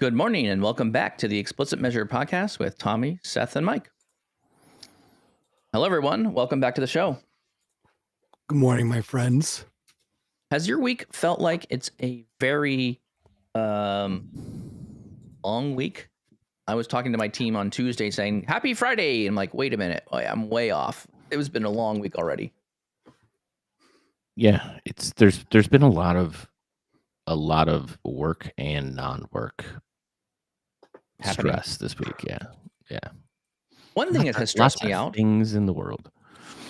Good morning and welcome back to the Explicit Measure podcast with Tommy, Seth, and Mike. Hello, everyone. Welcome back to the show. Good morning, my friends. Has your week felt like it's a very long week? I was talking to my team on Tuesday saying, Happy Friday. And I'm like, wait a minute. I'm way off. It has been a long week already. Yeah, there's been a lot of work and non-work stress this week. Yeah. One thing that has stressed me out. Things in the world.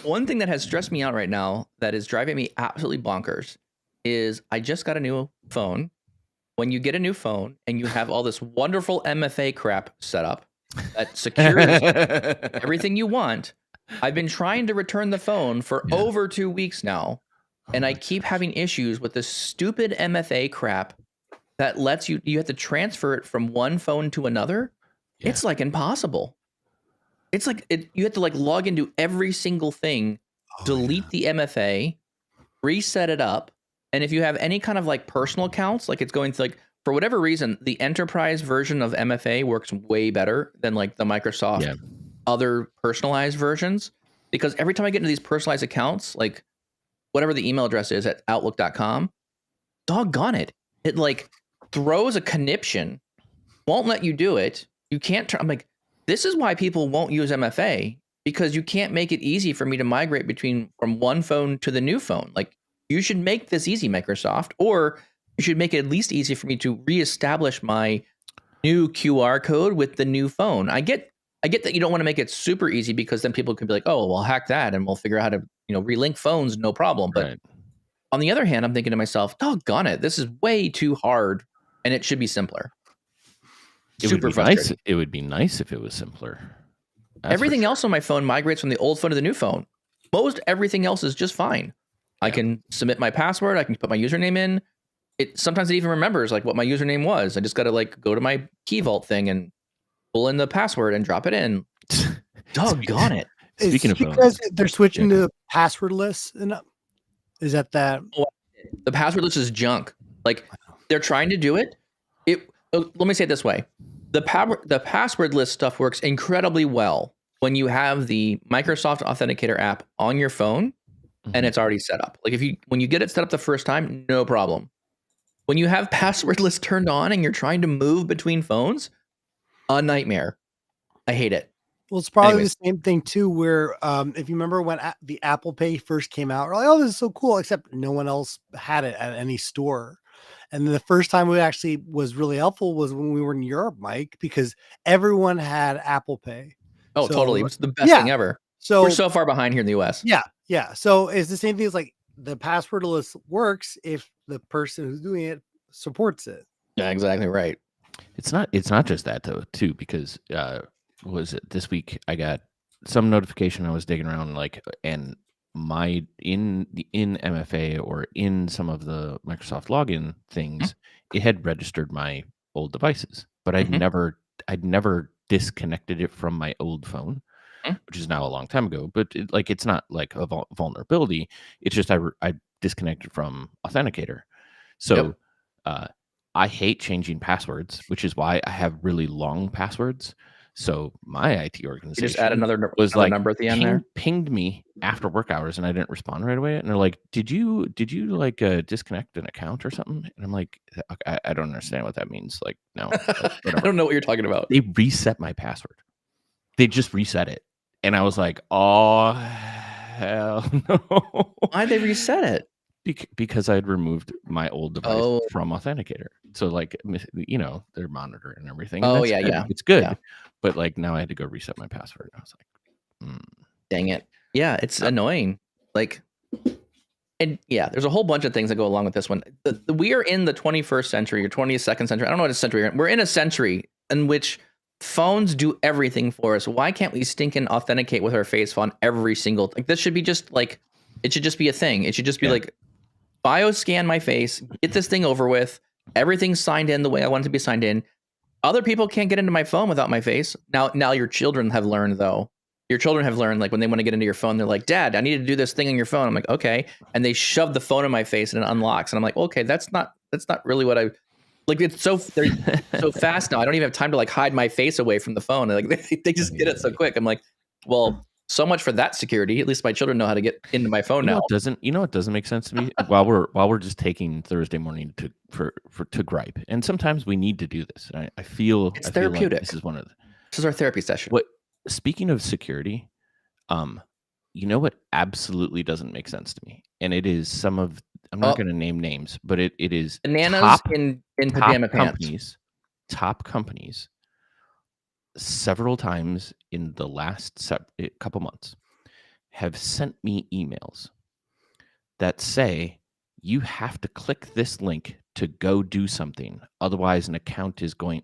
One thing that has stressed me out right now that is driving me absolutely bonkers is I just got a new phone. When you get a new phone and you have all this wonderful MFA crap set up that secures everything you want, I've been trying to return the phone for over 2 weeks now, and I keep having issues with this stupid MFA crap that lets you have to transfer it from one phone to another. Yeah. It's like impossible. It's like you have to like log into every single thing, delete the MFA, reset it up. And if you have any kind of like personal accounts, like it's going to like, for whatever reason, the enterprise version of MFA works way better than like the Microsoft other personalized versions. Because every time I get into these personalized accounts, like whatever the email address is at outlook.com, doggone it. It like throws a conniption, won't let you do it. You can't I'm like, this is why people won't use MFA, because you can't make it easy for me to migrate from one phone to the new phone. Like, you should make this easy, Microsoft, or you should make it at least easy for me to reestablish my new QR code with the new phone. I get that you don't want to make it super easy because then people can be like, oh, well, hack that and we'll figure out how to, relink phones, no problem. But on the other hand, I'm thinking to myself, doggone it, this is way too hard and it should be simpler. It would be nice if it was simpler. Everything else on my phone migrates from the old phone to the new phone. Most everything else is just fine. I can submit my password. I can put my username in. Sometimes it even remembers like what my username was. I just got to like go to my Key Vault thing and pull in the password and drop it in. Doggone it. Speaking of because they're switching to passwordless. Is that? The passwordless is junk. Like they're trying to do it. Let me say it this way. The passwordless stuff works incredibly well when you have the Microsoft Authenticator app on your phone and it's already set up. Like when you get it set up the first time, no problem. When you have passwordless turned on and you're trying to move between phones, a nightmare. I hate it. Well, it's probably the same thing too, where if you remember when the Apple Pay first came out, we're like, oh, this is so cool, except no one else had it at any store. And then the first time it actually was really helpful was when we were in Europe, Mike, because everyone had Apple Pay. Oh, totally. It was the best thing ever. So we're so far behind here in the US. Yeah. So it's the same thing as like the passwordless works if the person who's doing it supports it. Yeah, exactly right. It's not just that though, too, because was it this week I got some notification I was digging around and my in MFA or in some of the Microsoft login things, it had registered my old devices, but I'd never disconnected it from my old phone, which is now a long time ago. But it's not like a vulnerability. It's just I disconnected from Authenticator. So I hate changing passwords, which is why I have really long passwords. So my IT organization just add another number at the end there. Pinged me after work hours, and I didn't respond right away. And they're like, "Did you like disconnect an account or something?" And I'm like, "I don't understand what that means." Like, no, I don't know what you're talking about. They reset my password. They just reset it, and I was like, "Oh hell no!" Why'd they reset it? Because I had removed my old device from Authenticator. So they're monitoring and everything. And it's good. Yeah. But now I had to go reset my password. I was like, dang it. Yeah, it's annoying. There's a whole bunch of things that go along with this one. We are in the 21st century or 22nd century. I don't know what century we're in a century in which phones do everything for us. Why can't we stinking authenticate with our face on every single this should be just it should just be a thing. It should just be bioscan my face, get this thing over with. Everything's signed in the way I want it to be signed in. Other people can't get into my phone without my face. Now your children have learned though. Your children have learned when they want to get into your phone, they're like, Dad, I need to do this thing on your phone. I'm like, okay. And they shove the phone in my face and it unlocks. And I'm like, okay, that's not really what Like they're so fast now. I don't even have time to like hide my face away from the phone. Like they just get it so quick. I'm like, well, so much for that security. At least my children know how to get into my phone now. What doesn't make sense to me while we're just taking Thursday morning to gripe. And sometimes we need to do this. I feel therapeutic. Like this is our therapy session. Speaking of security, you know what absolutely doesn't make sense to me? And it is I'm not going to name names, but it is bananas in pajama pants. Top companies several times in the last couple months have sent me emails that say you have to click this link to go do something. Otherwise,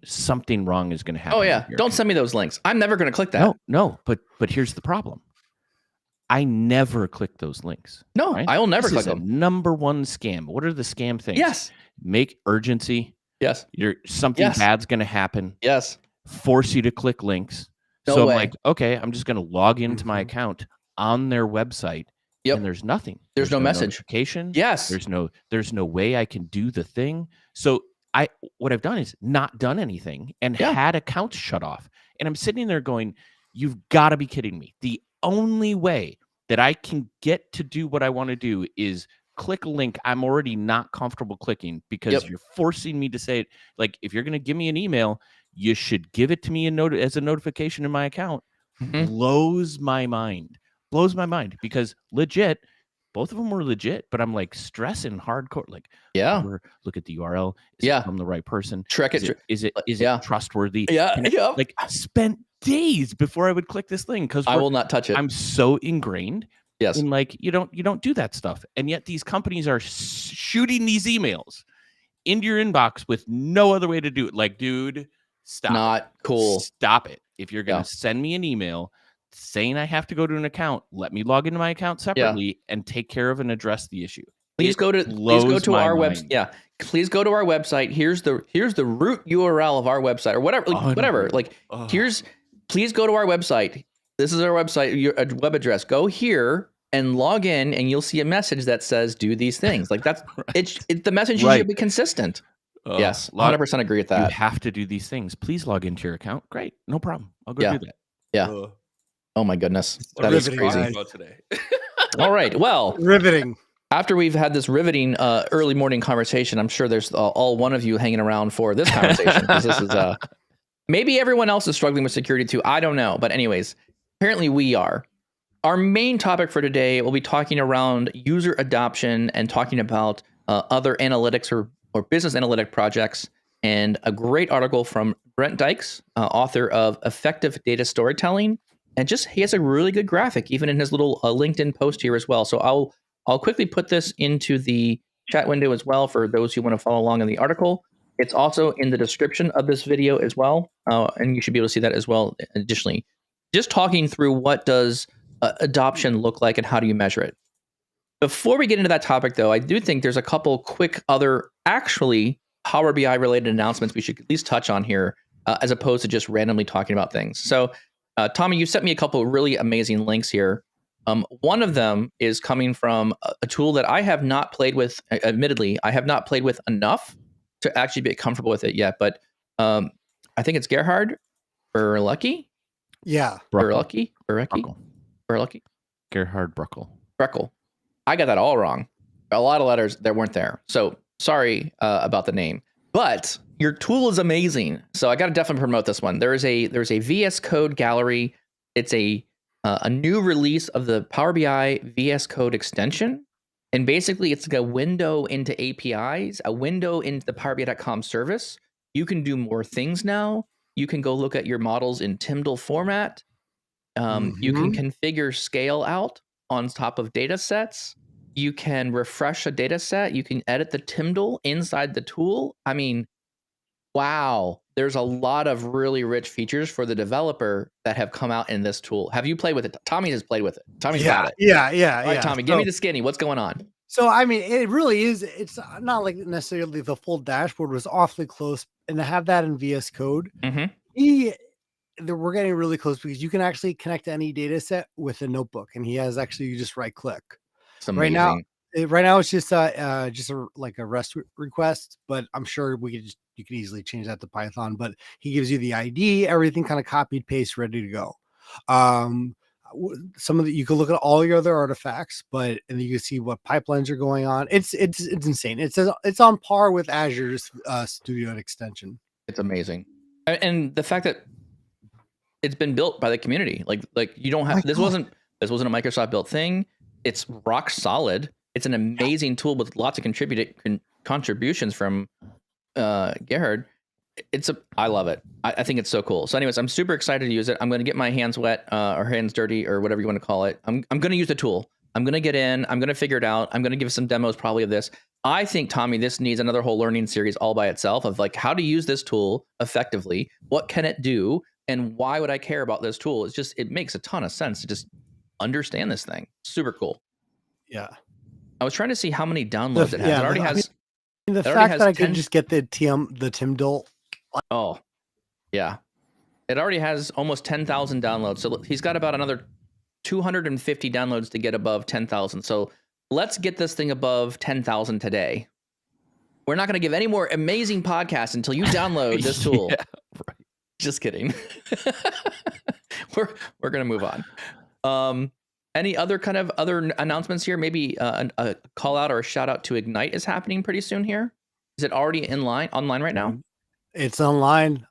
something wrong is going to happen. Oh yeah, don't send me those links. I'm never going to click that. No. But here's the problem. I never click those links. No, right? I will never click them. Number one scam. What are the scam things? Yes. Make urgency. Yes. Something bad's going to happen. Yes. Force you to click links. No so way. I'm like, okay, I'm just going to log into my account on their website. Yep. And there's nothing. There's no message. Notification. Yes. There's no way I can do the thing. So what I've done is not done anything and had accounts shut off. And I'm sitting there going, you've got to be kidding me. The only way that I can get to do what I want to do is click a link I'm already not comfortable clicking because you're forcing me to say it. Like, if you're going to give me an email, you should give it to me as a notification in my account. Blows my mind because legit, both of them were legit, but I'm like stressing hardcore. Like, look at the URL. Is it from the right person? Is it trustworthy? Like, I spent days before I would click this thing because I will not touch it. I'm so ingrained. Yes. In like, you don't do that stuff. And yet these companies are shooting these emails into your inbox with no other way to do it. Like, dude, stop. Not cool. Stop it. If you're going to send me an email saying I have to go to an account, let me log into my account separately and take care of and address the issue. Please go to our website. Yeah. Please go to our website. Here's the root URL of our website or whatever. Please go to our website. This is our website, your web address. Go here and log in, and you'll see a message that says "Do these things." Like that's the message should be consistent. Yes, 100% agree with that. You have to do these things. Please log into your account. Great, no problem. I'll go do that. Yeah. Oh my goodness, that is crazy. Today. All right. Well, riveting. After we've had this riveting early morning conversation, I'm sure there's all one of you hanging around for this conversation because this is maybe everyone else is struggling with security too. I don't know, but anyways. Apparently we are. Our main topic for today, we'll be talking around user adoption and talking about other analytics or business analytic projects, and a great article from Brent Dykes, author of Effective Data Storytelling. And he has a really good graphic, even in his little LinkedIn post here as well. So I'll quickly put this into the chat window as well for those who want to follow along in the article. It's also in the description of this video as well, and you should be able to see that as well additionally. Just talking through what does adoption look like and how do you measure it. Before we get into that topic, though, I do think there's a couple quick other actually Power BI related announcements we should at least touch on here, as opposed to just randomly talking about things. So, Tommy, you sent me a couple of really amazing links here. One of them is coming from a tool that I have not played with. Admittedly, I have not played with enough to actually be comfortable with it yet. But I think it's Gerhard Berlucky. Yeah. Berlucky. Gerhard Bruckel. I got that all wrong. A lot of letters that weren't there. So sorry about the name. But your tool is amazing. So I got to definitely promote this one. There's a VS Code gallery. It's a new release of the Power BI VS Code extension. And basically, it's like a window into APIs, a window into the PowerBI.com service. You can do more things now. You can go look at your models in TIMDL format. You can configure scale out on top of data sets. You can refresh a data set. You can edit the TIMDL inside the tool. I mean, wow. There's a lot of really rich features for the developer that have come out in this tool. Have you played with it? Tommy has played with it. Tommy's got it. Yeah. All right, Tommy, give me the skinny. What's going on? So, I mean, it really is. It's not like necessarily the full dashboard was awfully close. And to have that in VS Code, we're getting really close because you can actually connect to any data set with a notebook. And he has actually, you just right click. Right now it's just like a REST request, but I'm sure you you can easily change that to Python, but he gives you the ID, everything kind of copied, paste, ready to go. Some of the, you can look at all your other artifacts, and you can see what pipelines are going on. It's insane. It's on par with Azure's Studio extension. It's amazing, and the fact that it's been built by the community, like you don't have this wasn't a Microsoft built thing. It's rock solid. It's an amazing tool with lots of contributions from Gerhard. I love it. I think it's so cool. So anyways, I'm super excited to use it. I'm going to get my hands wet or hands dirty or whatever you want to call it. I'm going to use the tool. I'm going to get in. I'm going to figure it out. I'm going to give some demos probably of this. I think, Tommy, this needs another whole learning series all by itself of like how to use this tool effectively. What can it do? And why would I care about this tool? It makes a ton of sense to just understand this thing. Super cool. Yeah. I was trying to see how many downloads it has. It already has. The fact that I could just get the Timdal. Oh, yeah. It already has almost 10,000 downloads. So he's got about another 250 downloads to get above 10,000. So let's get this thing above 10,000 today. We're not going to give any more amazing podcasts until you download this tool. Yeah, right. Just kidding. We're going to move on. Any other announcements here? Maybe a call out or a shout out to Ignite is happening pretty soon here. Is it already online right now? It's online.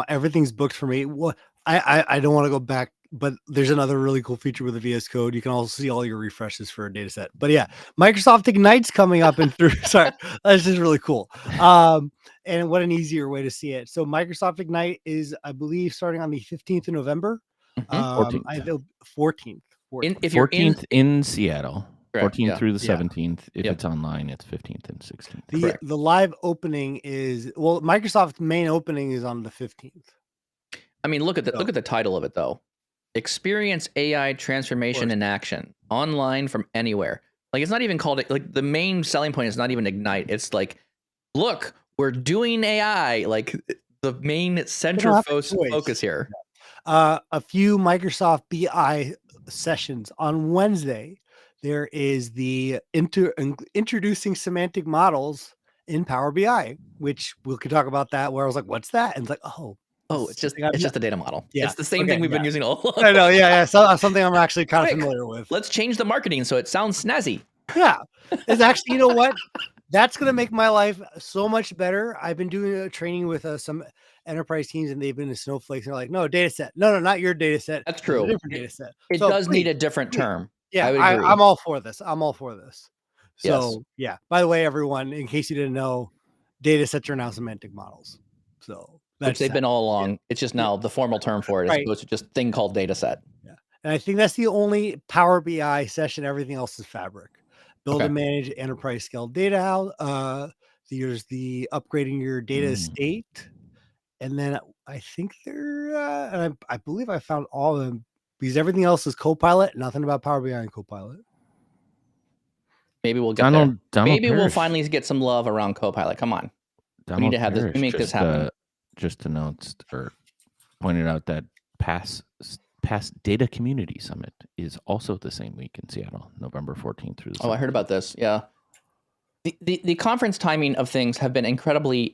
Everything's booked for me. Well, I don't want to go back, but there's another really cool feature with the VS Code. You can also see all your refreshes for a data set. But yeah, Microsoft Ignite's coming up and through. Sorry, that's just really cool. And what an easier way to see it. So Microsoft Ignite is, I believe, starting on the 15th of November. 14th. 14th. If you're 14th in Seattle. Correct, 14th through the 17th. If Yep. it's online, it's 15th and 16th. The live opening is, well, Microsoft's main opening is on the 15th. I mean, look at the title of it though. Experience AI transformation in action online from anywhere. Like it's not even called like the main selling point is not even Ignite. It's like, look, we're doing AI. Like the main central focus here. A few Microsoft BI sessions on Wednesday. There is the introducing semantic models in Power BI, which we could talk about that. Where I was like, "What's that?" And it's like, it's just a data model. Yeah. It's the same thing we've been using all along. I know, yeah. So, something I'm actually kind of familiar with. Let's change the marketing so it sounds snazzy. Yeah, it's actually, you know what? That's gonna make my life so much better. I've been doing a training with some enterprise teams, and they've been in snowflakes. They're like, "No, data set. No, not your data set. That's true. A different data set. It does need a different term. Yeah, I would agree. I'm all for this. So Yes. yeah. By the way, everyone, in case you didn't know, data sets are now semantic models. So which they've been all along. Yeah. It's just now the formal term for it as opposed to just thing called data set. Yeah. And I think that's the only Power BI session. Everything else is Fabric. Build and manage enterprise scale data out. There's the upgrading your data estate. And then I think and I believe I found all of them because everything else is Copilot. Nothing about Power BI and Copilot. Maybe we'll get there. Maybe we'll finally get some love around Copilot. Come on. We need to have this. We make this happen. Just announced or pointed out that past Data Community Summit is also the same week in Seattle, November 14th through the 17th. I heard about this. Yeah. The conference timing of things have been incredibly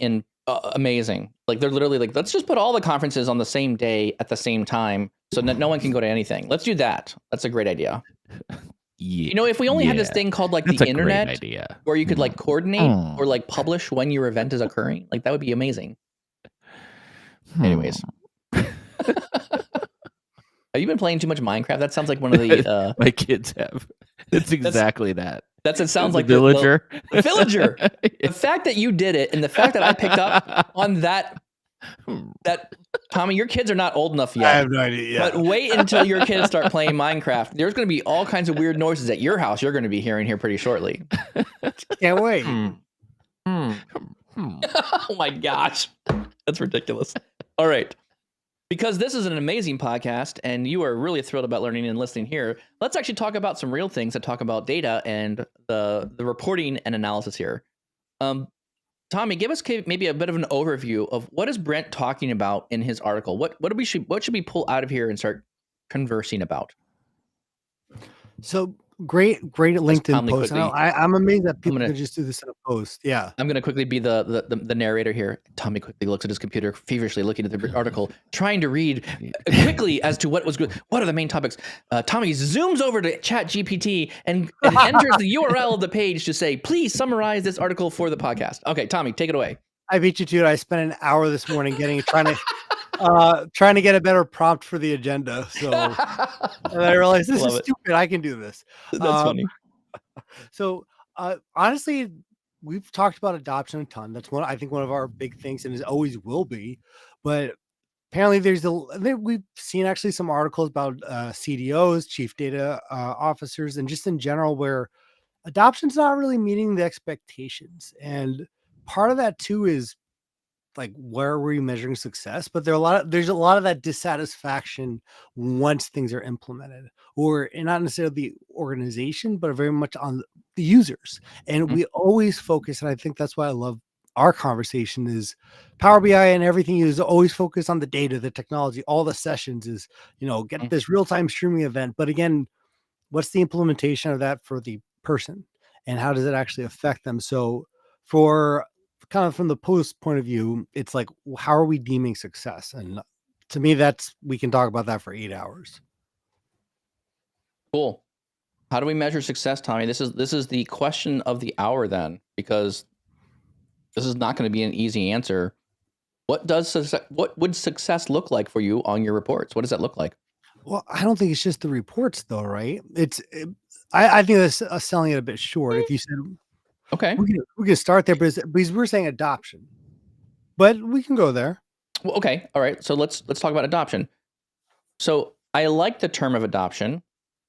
amazing. Like they're literally like, let's just put all the conferences on the same day at the same time so that no one can go to anything. Let's do that. That's a great idea. Yeah, you know, if we only had this thing called like the internet where you could like coordinate or like publish when your event is occurring, like that would be amazing. Anyways. Have you been playing too much Minecraft? That sounds like one of the my kids have. It's exactly that. It sounds like villager. The villager. The fact that you did it and the fact that I picked up on that Tommy, your kids are not old enough yet. I have no idea. But wait until your kids start playing Minecraft. There's going to be all kinds of weird noises at your house you're going to be hearing here pretty shortly. Can't wait. Oh my gosh. That's ridiculous. All right. Because this is an amazing podcast and you are really thrilled about learning and listening here, let's actually talk about some real things that talk about data and the reporting and analysis here. Tommy, give us maybe a bit of an overview of what is Brent talking about in his article. What should we pull out of here and start conversing about? So Great LinkedIn Tommy post. quickly. I'm amazed that people gonna- could just do this in a post. Yeah. I'm going to quickly be the narrator here. Tommy quickly looks at his computer, feverishly looking at the article, trying to read quickly as to what are the main topics. Tommy zooms over to ChatGPT and enters the URL of the page to say, please summarize this article for the podcast. Okay, Tommy, take it away. I beat you to it. I spent an hour this morning trying to get a better prompt for the agenda. So and I realized this is stupid. I can do this. That's funny. So honestly, we've talked about adoption a ton. That's I think one of our big things, and it always will be. But apparently, we've seen actually some articles about CDOs, chief data officers, and just in general where adoption's not really meeting the expectations. And part of that too is like, where were you measuring success? But there's a lot of that dissatisfaction once things are implemented, or not necessarily the organization, but very much on the users. And we always focus, and I think that's why I love our conversation, is Power BI and everything is always focused on the data, the technology, all the sessions is, get this real-time streaming event. But again, what's the implementation of that for the person, and how does it actually affect them? So for kind of from the post point of view, it's like, how are we deeming success? And to me, we can talk about that for 8 hours. Cool. How do we measure success, Tommy? This is the question of the hour then, because this is not going to be an easy answer. What would success look like for you on your reports? What does that look like? Well, I don't think it's just the reports though, right? I think that's selling it a bit short. If you said, okay, we can start there, because we're saying adoption, but we can go there. Well, okay. All right. So let's talk about adoption. So I like the term of adoption.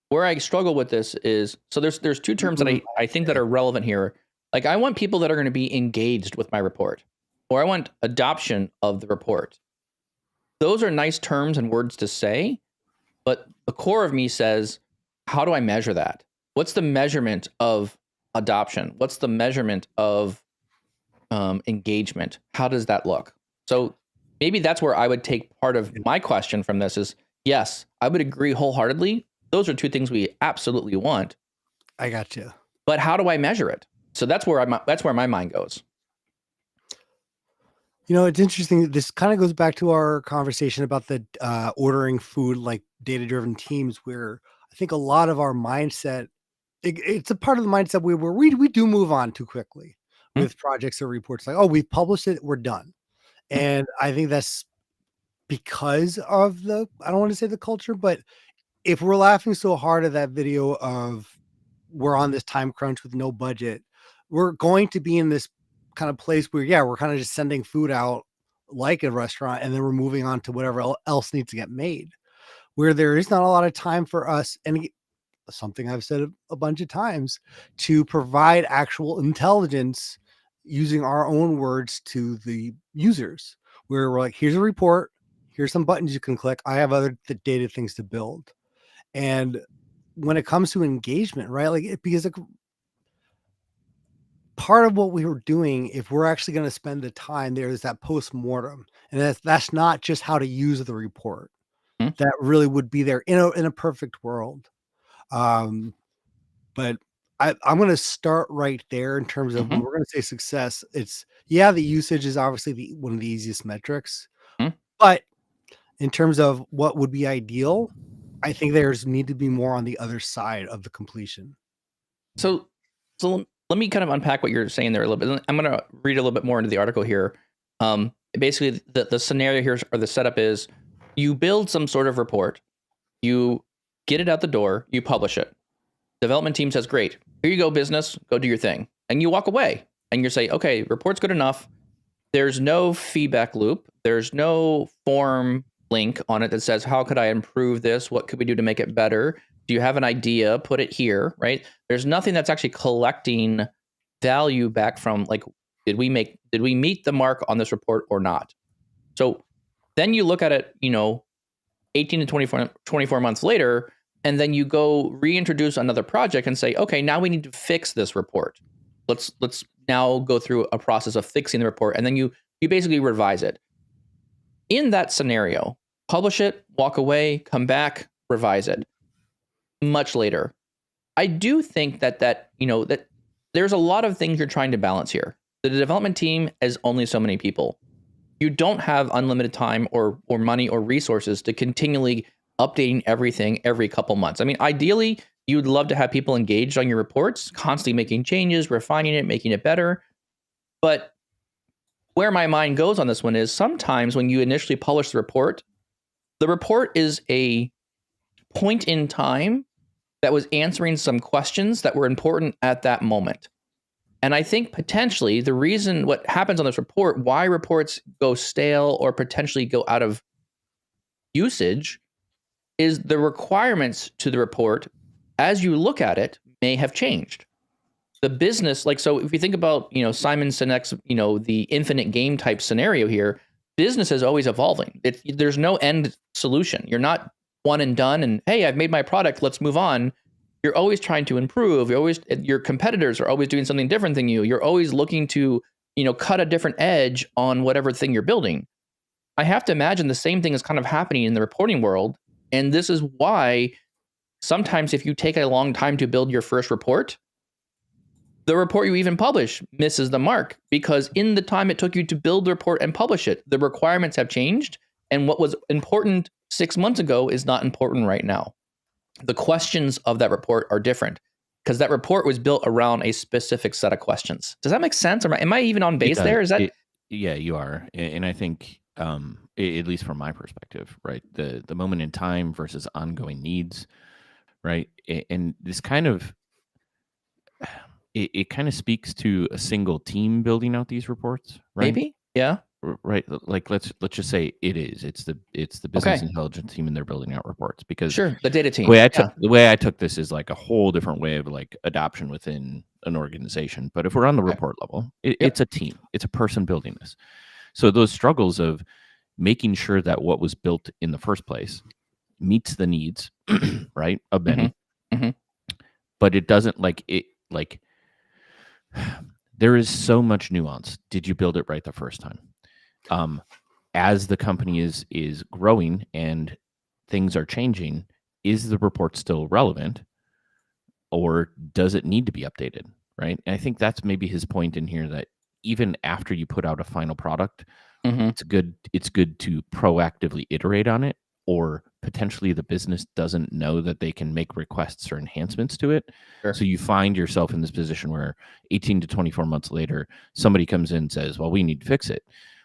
Where I struggle with this is, so there's two terms that I think that are relevant here. Like, I want people that are going to be engaged with my report, or I want adoption of the report. Those are nice terms and words to say, but the core of me says, how do I measure that? What's the measurement of adoption? What's the measurement of engagement? How does that look? So maybe that's where I would take part of my question from this is, yes, I would agree wholeheartedly. Those are two things we absolutely want. I got you. But how do I measure it? So that's where my mind goes. It's interesting. This kind of goes back to our conversation about the ordering food, like data-driven teams, where I think a lot of our mindset, it's a part of the mindset where we do move on too quickly with projects or reports. Like, oh, we've published it, we're done. And I think that's because of I don't want to say the culture, but if we're laughing so hard at that video of we're on this time crunch with no budget, we're going to be in this kind of place where, we're kind of just sending food out like a restaurant, and then we're moving on to whatever else needs to get made, where there is not a lot of time for us. And something I've said a bunch of times, to provide actual intelligence using our own words to the users, where we're like, here's a report, here's some buttons you can click. I have other data things to build. And when it comes to engagement, right? Like, because part of what we were doing, if we're actually going to spend the time, there is that post-mortem. And that's not just how to use the report. That really would be there in a perfect world. But I'm going to start right there in terms of when we're going to say success. It's the usage is obviously one of the easiest metrics, but in terms of what would be ideal, I think there's need to be more on the other side of the completion. So let me kind of unpack what you're saying there a little bit. I'm going to read a little bit more into the article here. Basically, the scenario here, or the setup is, you build some sort of report, you get it out the door, you publish it. Development team says, great, here you go, business, go do your thing. And you walk away and you say, okay, report's good enough. There's no feedback loop. There's no form link on it that says, how could I improve this? What could we do to make it better? Do you have an idea? Put it here, right? There's nothing that's actually collecting value back from, like, did we meet the mark on this report or not? So then you look at it, 18 to 24 months later, and then you go reintroduce another project and say, okay, now we need to fix this report. Let's now go through a process of fixing the report, and then you basically revise it. In that scenario, publish it, walk away, come back, revise it. Much later, I do think that that there's a lot of things you're trying to balance here. The development team is only so many people. You don't have unlimited time or money or resources to continually updating everything every couple months. I mean, ideally, you'd love to have people engaged on your reports, constantly making changes, refining it, making it better. But where my mind goes on this one is sometimes when you initially publish the report is a point in time that was answering some questions that were important at that moment. And I think potentially the reason what happens on this report, why reports go stale or potentially go out of usage, is the requirements to the report as you look at it may have changed. The business, like, so if you think about, Simon Sinek's, the infinite game type scenario here, business is always evolving. There's no end solution. You're not one and done and, hey, I've made my product, let's move on. You're always trying to improve. Your competitors are always doing something different than you. You're always looking to, cut a different edge on whatever thing you're building. I have to imagine the same thing is kind of happening in the reporting world. And this is why sometimes if you take a long time to build your first report, the report you even publish misses the mark because in the time it took you to build the report and publish it, the requirements have changed. And what was important 6 months ago is not important right now. The questions of that report are different because that report was built around a specific set of questions. Does that make sense? Or am I even on base there? Is that? Yeah, you are. And I think, at least from my perspective, right, the moment in time versus ongoing needs, right? And this kind of, it kind of speaks to a single team building out these reports, right? Maybe, yeah. Right. Like let's just say it's the business intelligence team and they're building out reports because sure, the data team. The way I took this is like a whole different way of like adoption within an organization. But if we're on the report level, it's a team, it's a person building this. So those struggles of making sure that what was built in the first place meets the needs, right, of many, but it doesn't there is so much nuance. Did you build it right the first time? As the company is growing and things are changing, is the report still relevant or does it need to be updated? Right. And I think that's maybe his point in here, that even after you put out a final product, it's good to proactively iterate on it, or potentially the business doesn't know that they can make requests or enhancements to it. Sure. So you find yourself in this position where 18 to 24 months later, somebody comes in and says, well, we need to fix it.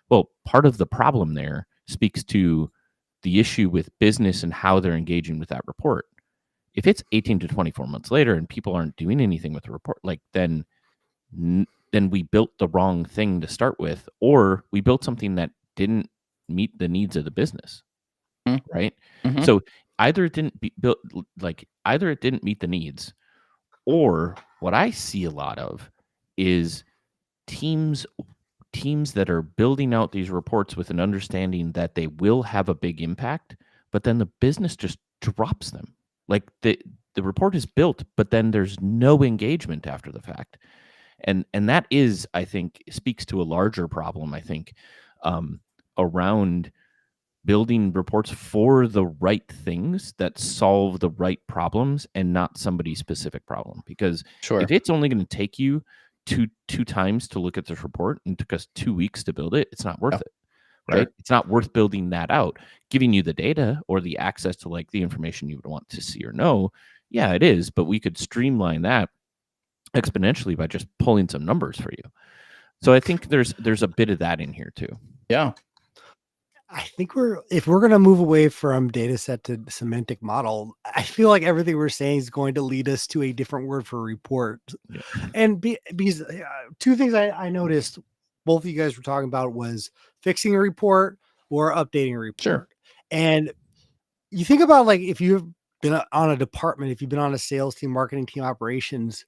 Well, part of the problem there speaks to the issue with business and how they're engaging with that report. If it's 18 to 24 months later and people aren't doing anything with the report, then we built the wrong thing to start with, or we built something that didn't meet the needs of the business, right? So either it didn't either it didn't meet the needs, or what I see a lot of is teams that are building out these reports with an understanding that they will have a big impact, but then the business just drops them. Like the report is built, but then there's no engagement after the fact. And that is, I think, speaks to a larger problem, I think, around building reports for the right things that solve the right problems and not somebody's specific problem. Because if it's only going to take you two times to look at this report and took us 2 weeks to build it, it's not worth it, right? It's not worth building that out. Giving you the data or the access to like the information you would want to see or know, yeah, it is, but we could streamline that exponentially by just pulling some numbers for you. So I think there's a bit of that in here too. Yeah. I think if we're going to move away from data set to semantic model, I feel like everything we're saying is going to lead us to a different word for report. Yeah. And because two things I noticed both of you guys were talking about was fixing a report or updating a report. Sure. And you think about like, if you've been on a department, if you've been on a sales team, marketing team, operations,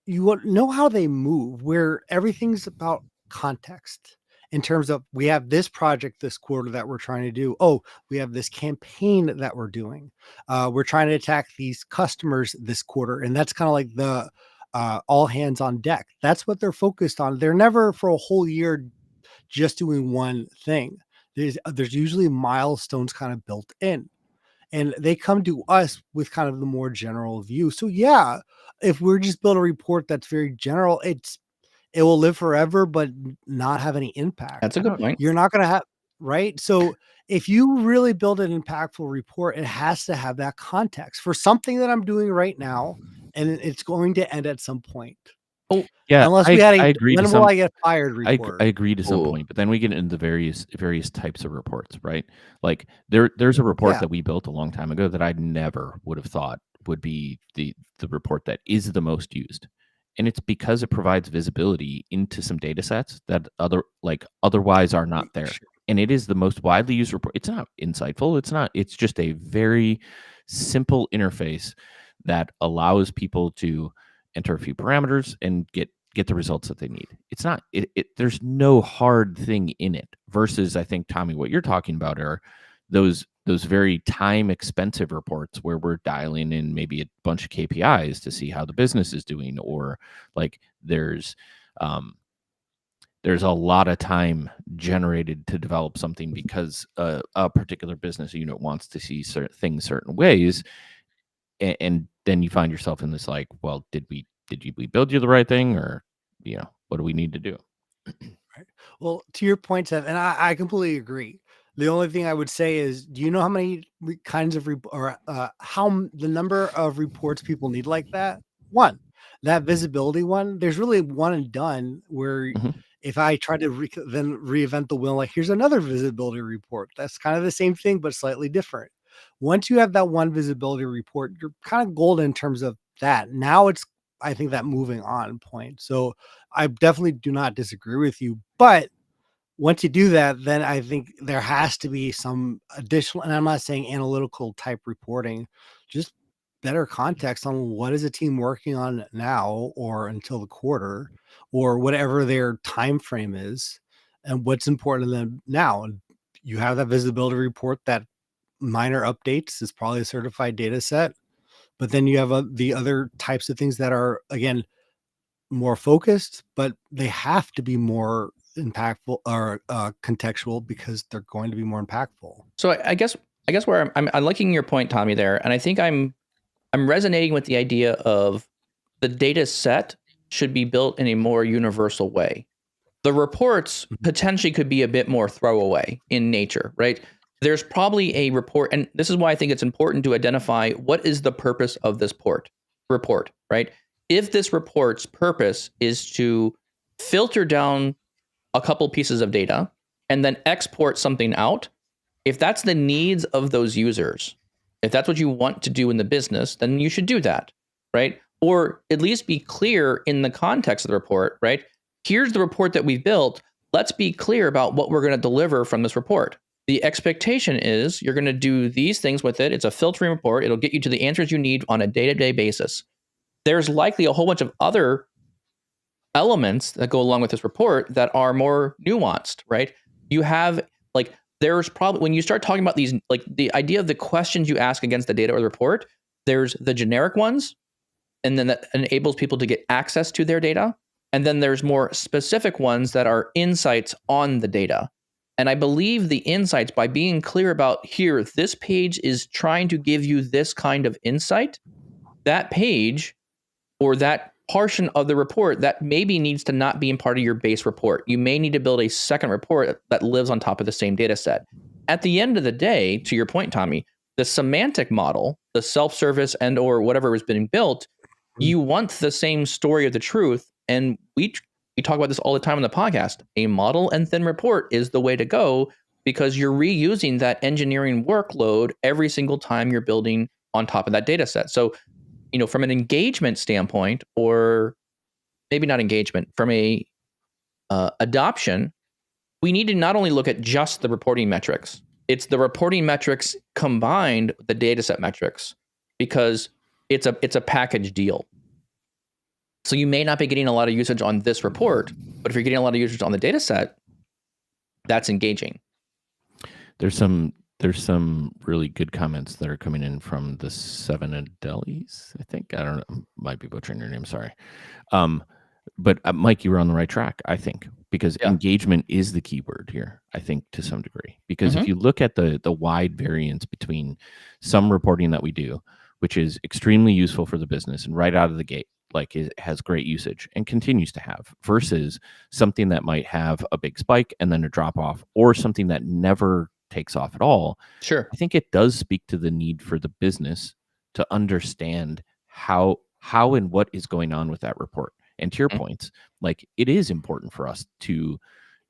you know how they move, where everything's about context. In terms of, we have this project this quarter that we're trying to do. Oh, we have this campaign that we're doing. We're trying to attack these customers this quarter. And that's kind of like the all hands on deck. That's what they're focused on. They're never for a whole year just doing one thing. There's usually milestones kind of built in. and they come to us with kind of the more general view. So yeah, if we're just build a report that's very general, it will live forever, but not have any impact. That's a good point. You're not going to have, right? So if you really build an impactful report, it has to have that context for something that I'm doing right now, and it's going to end at some point. Oh, Yeah, Unless we had I a agree to when will some I get fired I report. agree to some ooh. point, but then we get into the various types of reports, right? Like there's a report Yeah. that we built a long time ago that I never would have thought would be the report that is the most used. And it's because it provides visibility into some data sets that otherwise are not there. Sure. And it is the most widely used report. It's not insightful. It's just a very simple interface that allows people to enter a few parameters and get the results that they need. It's not there's no hard thing in it versus I think Tommy what you're talking about are those very time expensive reports where we're dialing in maybe a bunch of KPIs to see how the business is doing, or like there's a lot of time generated to develop something because a particular business unit wants to see certain things certain ways, and then you find yourself in this like, well, did we build you the right thing, or what do we need to do? Right. Well, to your point, Seth, and I completely agree. The only thing I would say is, do you know how many kinds of the number of reports people need like that? One, that visibility one. There's really one and done. Where Mhm. if I try to then reinvent the wheel, like here's another visibility report. That's kind of the same thing but slightly different. Once you have that one visibility report, you're kind of golden in terms of that. Now it's I think that moving on point. So I definitely do not disagree with you, but once you do that, then I think there has to be some additional, and I'm not saying analytical type reporting, just better context on what is a team working on now or until the quarter or whatever their time frame is and what's important to them now. And you have that visibility report that minor updates is probably a certified data set, but then you have the other types of things that are again more focused, but they have to be more impactful or contextual because they're going to be more impactful. So I guess where I'm liking your point, Tommy, there, and I think I'm resonating with the idea of the data set should be built in a more universal way. The reports Mhm. potentially could be a bit more throwaway in nature, right? There's probably a report, and this is why I think it's important to identify what is the purpose of this report, right? If this report's purpose is to filter down a couple pieces of data and then export something out, if that's the needs of those users, if that's what you want to do in the business, then you should do that, right? Or at least be clear in the context of the report, right? Here's the report that we've built. Let's be clear about what we're going to deliver from this report. The expectation is you're going to do these things with it. It's a filtering report. It'll get you to the answers you need on a day-to-day basis. There's likely a whole bunch of other elements that go along with this report that are more nuanced, right? You have like there's probably when you start talking about these like the idea of the questions you ask against the data or the report, there's the generic ones, and then that enables people to get access to their data. And then there's more specific ones that are insights on the data. And I believe the insights, by being clear about here, this page is trying to give you this kind of insight, that page or that portion of the report that maybe needs to not be in part of your base report. You may need to build a second report that lives on top of the same data set. At the end of the day, to your point, Tommy, the semantic model, the self-service and or whatever has been built, you want the same story of the truth. And we talk about this all the time on the podcast. A model and thin report is the way to go because you're reusing that engineering workload every single time you're building on top of that data set. So from an engagement standpoint, or maybe not engagement, from a adoption, we need to not only look at just the reporting metrics. It's the reporting metrics combined with the data set metrics because it's a package deal. So you may not be getting a lot of usage on this report, but if you're getting a lot of usage on the data set, that's engaging. There's some really good comments that are coming in from the Seven Adelis. I think I don't know, might be butchering your name. Sorry. But Mike, you were on the right track, I think, because Yeah. engagement is the key word here, I think, to some degree. Because if Mhm. you look at the wide variance between some reporting that we do, which is extremely useful for the business and right out of the gate, like it has great usage and continues to have, versus something that might have a big spike and then a drop off, or something that never takes off at all, Sure. I think it does speak to the need for the business to understand how and what is going on with that report. And to your Mhm. points, like it is important for us to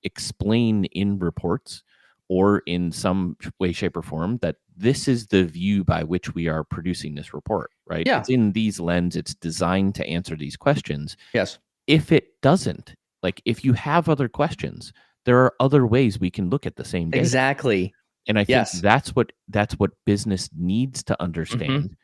explain in reports or in some way, shape, or form that this is the view by which we are producing this report, right? Yeah. It's in these lens, it's designed to answer these questions. Yes. If it doesn't, like if you have other questions, there are other ways we can look at the same data. Exactly. And I think Yes. that's what business needs to Mhm. understand.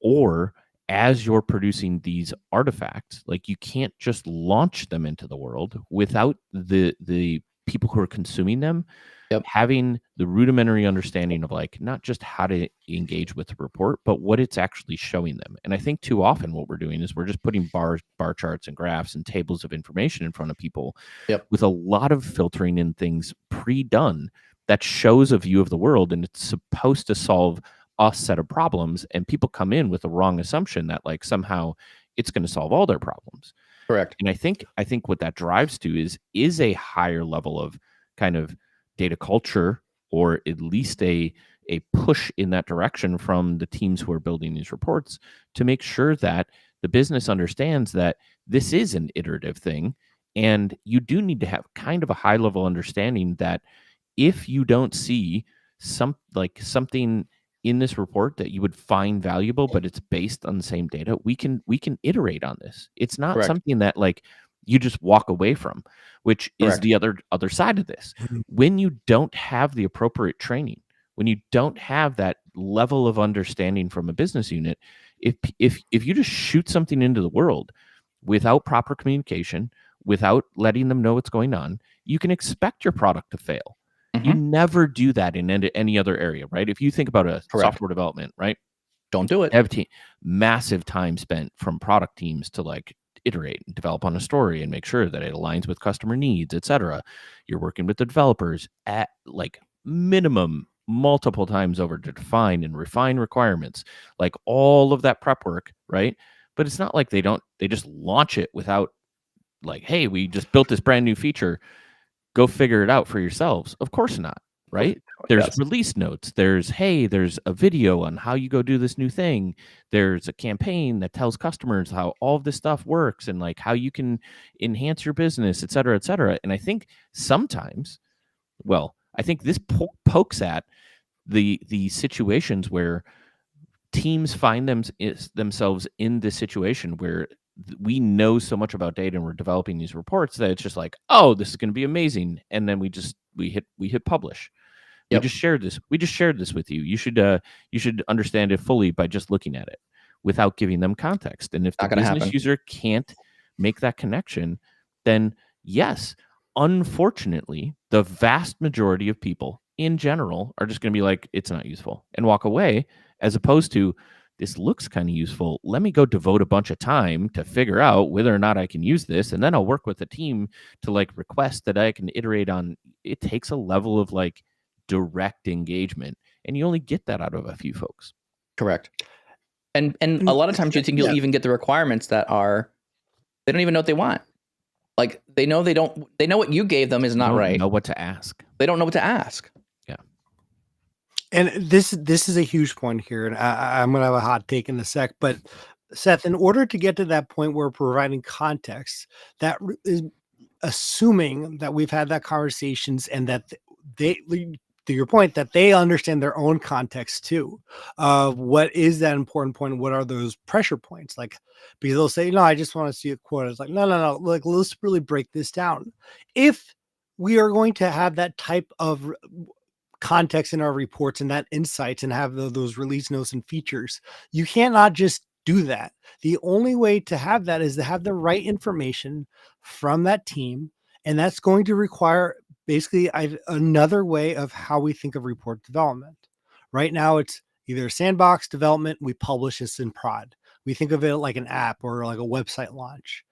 Or as you're producing these artifacts, like you can't just launch them into the world without the people who are consuming them Yep. having the rudimentary understanding of like not just how to engage with the report, but what it's actually showing them. And I think too often what we're doing is we're just putting bar charts and graphs and tables of information in front of people Yep. with a lot of filtering in things pre-done that shows a view of the world, and it's supposed to solve a set of problems, and people come in with the wrong assumption that like somehow it's going to solve all their problems. Correct. And I think what that drives to is a higher level of kind of data culture, or at least a push in that direction from the teams who are building these reports to make sure that the business understands that this is an iterative thing, and you do need to have kind of a high level understanding that if you don't see something in this report that you would find valuable, but it's based on the same data, we can iterate on this. It's not Correct. something that like you just walk away from, which is Correct. the other side of this. When you don't have the appropriate training, when you don't have that level of understanding from a business unit, if you just shoot something into the world without proper communication, without letting them know what's going on, you can expect your product to fail. You Mhm. never do that in any other area, right? If you think about a Correct. software development, right? Don't do it. Dev team, massive time spent from product teams to like iterate and develop on a story and make sure that it aligns with customer needs, etc. You're working with the developers at like minimum multiple times over to define and refine requirements, like all of that prep work, right? But it's not like they just launch it without like, hey, we just built this brand new feature, go figure it out for yourselves. Of course not, right? There's Yes. release notes. There's a video on how you go do this new thing. There's a campaign that tells customers how all of this stuff works and like how you can enhance your business, et cetera, et cetera. And I think sometimes, well, I think this pokes at the situations where teams find themselves in this situation where we know so much about data and we're developing these reports that it's just like, oh, this is going to be amazing, and then we hit publish. We Yep. just shared this. We just shared this with you. You should understand it fully by just looking at it without giving them context. And if the Not gonna business happen. user can't make that connection, then yes, unfortunately, the vast majority of people in general are just going to be like, it's not useful and walk away, as opposed to this looks kind of useful. Let me go devote a bunch of time to figure out whether or not I can use this. And then I'll work with the team to like request that I can iterate on. It takes a level of like direct engagement, and you only get that out of a few folks. Correct. And a And lot of times you think you'll yeah, even get the requirements that are they don't even know what they want. Like they know they know what you gave them is You not don't right. know what to ask. They don't know what to ask. Yeah. and this is a huge point here, and I'm gonna have a hot take in a sec. But Seth, in order to get to that point where we're providing context, that is assuming that we've had that conversations and that they to your point that they understand their own context too of what is that important point and what are those pressure points, like, because they'll say, no, I just want to see a quote. It's like, no, like, let's really break this down. If we are going to have that type of context in our reports and that insights and have those release notes and features, you cannot just do that. The only way to have that is to have the right information from that team, and that's going to require basically another way of how we think of report development. Right now it's either sandbox development, we publish this in prod, we think of it like an app or like a website launch.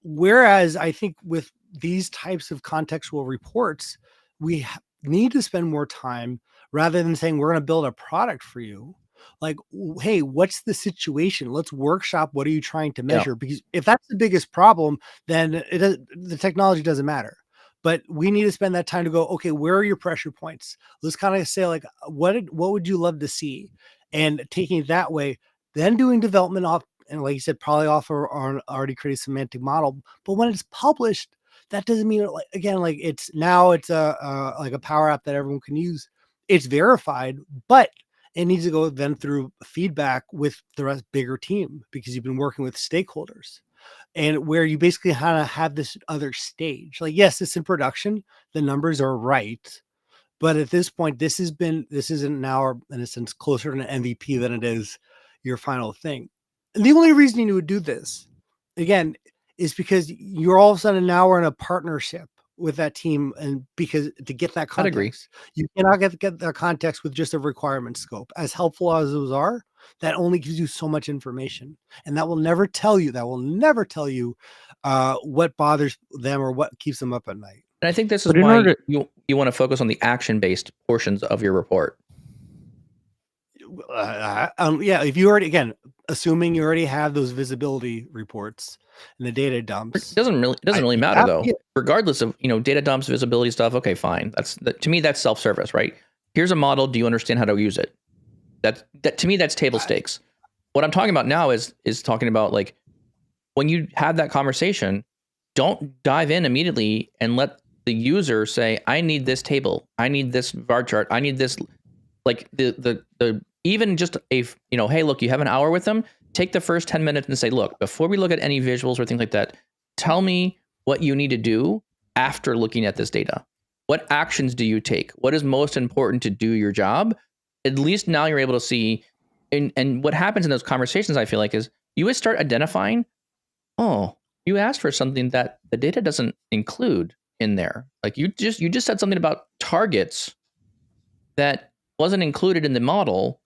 Whereas I think with these types of contextual reports, we need to spend more time rather than saying we're going to build a product for you. Like, hey, what's the situation? Let's workshop. What are you trying to Yeah. measure? Because if that's the biggest problem, then the technology doesn't matter. But we need to spend that time to go, okay, where are your pressure points? Let's kind of say, like, what would you love to see? And taking it that way, then doing development off, and like you said, probably off or already created semantic model. But when it's published, that doesn't mean, like, again, like it's like a power app that everyone can use. It's verified, but it needs to go then through feedback with the rest bigger team, because you've been working with stakeholders, and where you basically kind of have this other stage. Like, yes, it's in production, the numbers are right, but at this point, this isn't now, in a sense, closer to an MVP than it is your final thing. And the only reason you would do this, again, is because you're all of a sudden now we're in a partnership with that team, and because to get that I'd agree. context, you cannot get that context with just a requirement scope. As helpful as those are, that only gives you so much information, and that will never tell you. What bothers them or what keeps them up at night. And I think this is But in why order, you want to focus on the action-based portions of your report. Yeah, if you already, again, assuming you already have those visibility reports and the data It dumps, doesn't really matter yeah, though. yeah. Regardless of, data dumps, visibility stuff, okay, fine. To me that's self-service, right? Here's a model, do you understand how to use it? That to me that's table stakes. What I'm talking about now is talking about, like, when you have that conversation, don't dive in immediately and let the user say, I need this table, I need this bar chart, I need this, like the even just hey, look, you have an hour with them, take the first 10 minutes and say, look, before we look at any visuals or things like that, tell me what you need to do after looking at this data. What actions do you take? What is most important to do your job? At least now you're able to see, and what happens in those conversations, I feel like, is you would start identifying, oh, you asked for something that the data doesn't include in there. Like you just said something about targets that wasn't included in the model,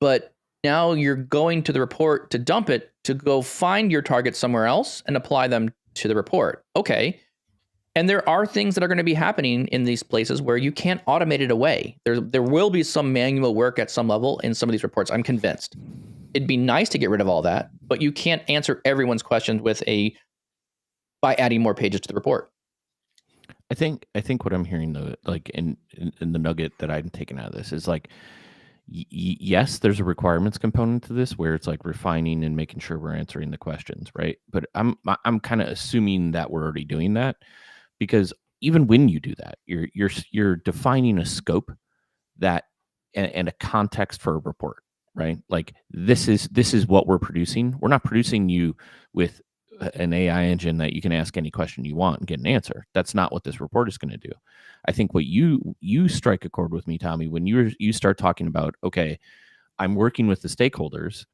but now you're going to the report to dump it to go find your targets somewhere else and apply them to the report. Okay. And there are things that are going to be happening in these places where you can't automate it away. There will be some manual work at some level in some of these reports, I'm convinced. It'd be nice to get rid of all that, but you can't answer everyone's questions by adding more pages to the report. I think what I'm hearing though, like in the nugget that I'm taking out of this is like, yes, there's a requirements component to this where it's like refining and making sure we're answering the questions, right? But I'm kind of assuming that we're already doing that, because even when you do that, you're defining a scope that and a context for a report, right? Like this is what we're producing. We're not producing you with an AI engine that you can ask any question you want and get an answer. That's not what this report is going to do. I think what you strike a chord with me, Tommy, when you start talking about, okay, I'm working with the stakeholders,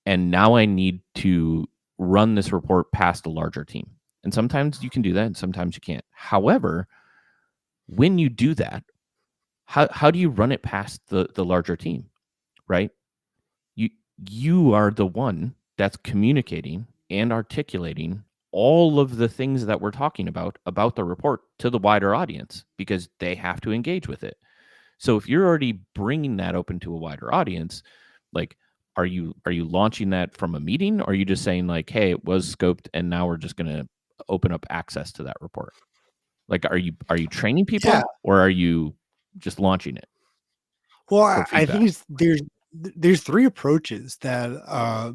and now I need to run this report past a larger team. And sometimes you can do that, and sometimes you can't. However, when you do that, how do you run it past the larger team, right? You are the one that's communicating and articulating all of the things that we're talking about the report to the wider audience, because they have to engage with it. So if you're already bringing that open to a wider audience, like, are you launching that from a meeting, or are you just saying like, hey, it was scoped and now we're just going to open up access to that report? Like, are you training people, Yeah. or are you just launching it? Well, I think there's three approaches that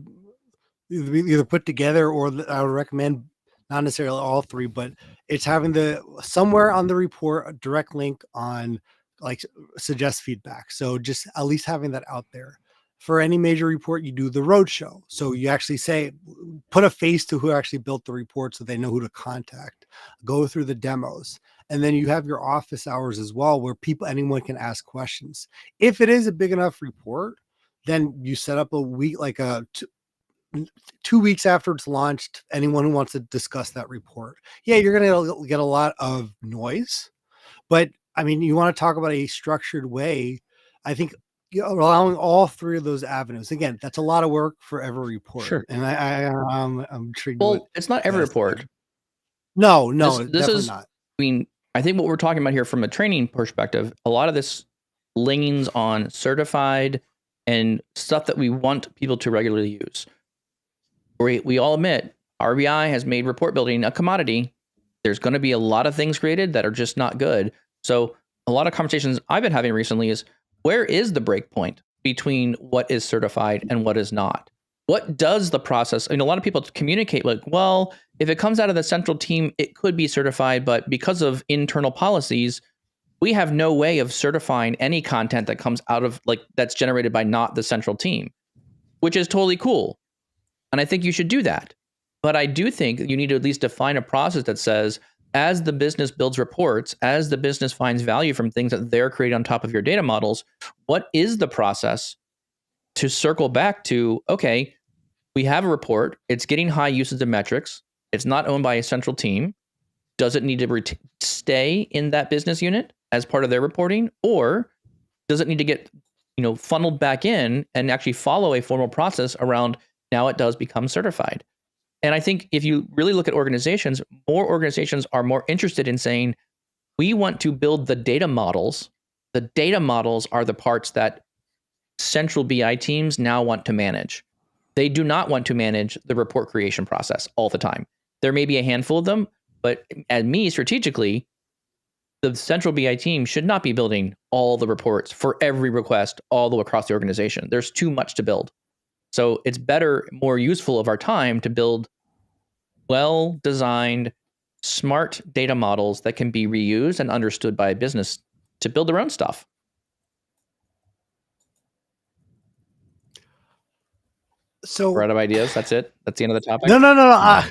either put together, or I would recommend, not necessarily all three, but it's having the somewhere on the report a direct link on, like, suggest feedback. So just at least having that out there. For any major report, you do the roadshow. So you actually say, put a face to who actually built the report so they know who to contact. Go through the demos. And then you have your office hours as well, where anyone can ask questions. If it is a big enough report, then you set up a week, like a 2 weeks after it's launched, anyone who wants to discuss that report. Yeah, you're going to get a lot of noise, but I mean, you want to talk about a structured way. I think allowing all three of those avenues. Again, that's a lot of work for every report. Sure. And I'm intrigued. Well, it's not every report. No, This definitely is, not. I mean, I think what we're talking about here from a training perspective, a lot of this leans on certified and stuff that we want people to regularly use. We all admit RBI has made report building a commodity. There's going to be a lot of things created that are just not good. So a lot of conversations I've been having recently is, where is the break point between what is certified and what is not? What does the process, I mean, a lot of people communicate like, well, if it comes out of the central team, it could be certified, but because of internal policies, we have no way of certifying any content that comes out of like that's generated by not the central team, which is totally cool. And I think you should do that. But I do think you need to at least define a process that says, as the business builds reports, as the business finds value from things that they're creating on top of your data models, what is the process to circle back to, okay, we have a report, it's getting high usage of metrics, it's not owned by a central team. Does it need to stay in that business unit as part of their reporting, or does it need to get funneled back in and actually follow a formal process around now it does become certified? And I think if you really look at organizations, more organizations are more interested in saying, we want to build the data models. The data models are the parts that central BI teams now want to manage. They do not want to manage the report creation process all the time. There may be a handful of them, but at me, strategically, the central BI team should not be building all the reports for every request all the way across the organization. There's too much to build. So it's better, more useful of our time to build well-designed, smart data models that can be reused and understood by a business to build their own stuff. So we're out of ideas. That's it. That's the end of the topic. No.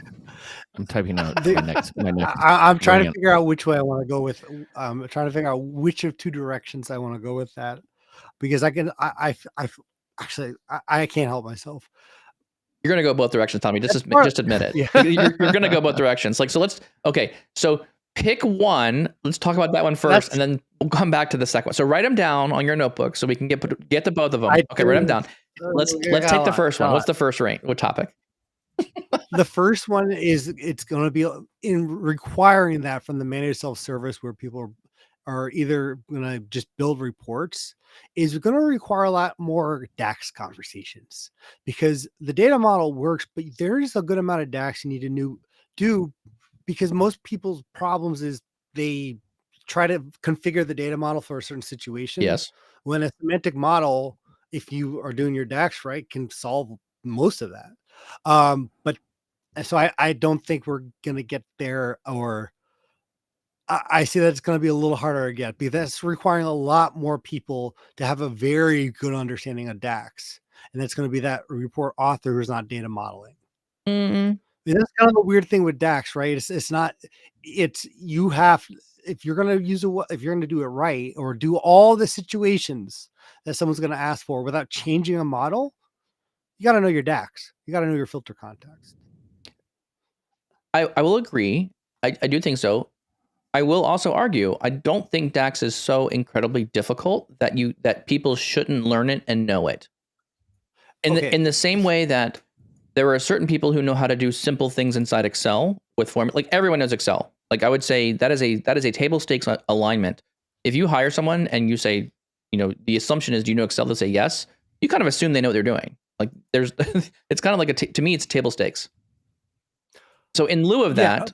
I'm typing out my next. I'm trying to figure out which way I want to go with. I'm trying to figure out which of two directions I want to go with that, because I can't help myself. You're going to go both directions, Tommy. Just admit it. Yeah. You're going to go both directions. So pick one. Let's talk about that one first, and then we'll come back to the second one. So write them down on your notebook so we can get to both of them. Okay, write them down. Let's take the first one. What's the first rank? What topic? The first one is, it's going to be in requiring that from the managed self-service, where people are either going to just build reports, is going to require a lot more DAX conversations, because the data model works, but there is a good amount of DAX you need to do, because most people's problems is they try to configure the data model for a certain situation. Yes. When a semantic model, if you are doing your DAX right, can solve most of that. But so I don't think we're going to get there, or I see that it's going to be a little harder to get, because that's requiring a lot more people to have a very good understanding of DAX. And that's going to be that report author who's not data modeling. Mm-hmm. That's kind of a weird thing with DAX, right? If you're going to if you're going to do it right, or do all the situations that someone's going to ask for without changing a model, you got to know your DAX. You got to know your filter context. I will agree. I do think so. I will also argue, I don't think DAX is so incredibly difficult that people shouldn't learn it and know it. In the same way that there are certain people who know how to do simple things inside Excel with formula. Like, everyone knows Excel. Like, I would say that is a table stakes alignment. If you hire someone and you say, the assumption is, do you know Excel? They'll say yes. You kind of assume they know what they're doing. Like, it's kind of like to me, it's table stakes. So in lieu of that,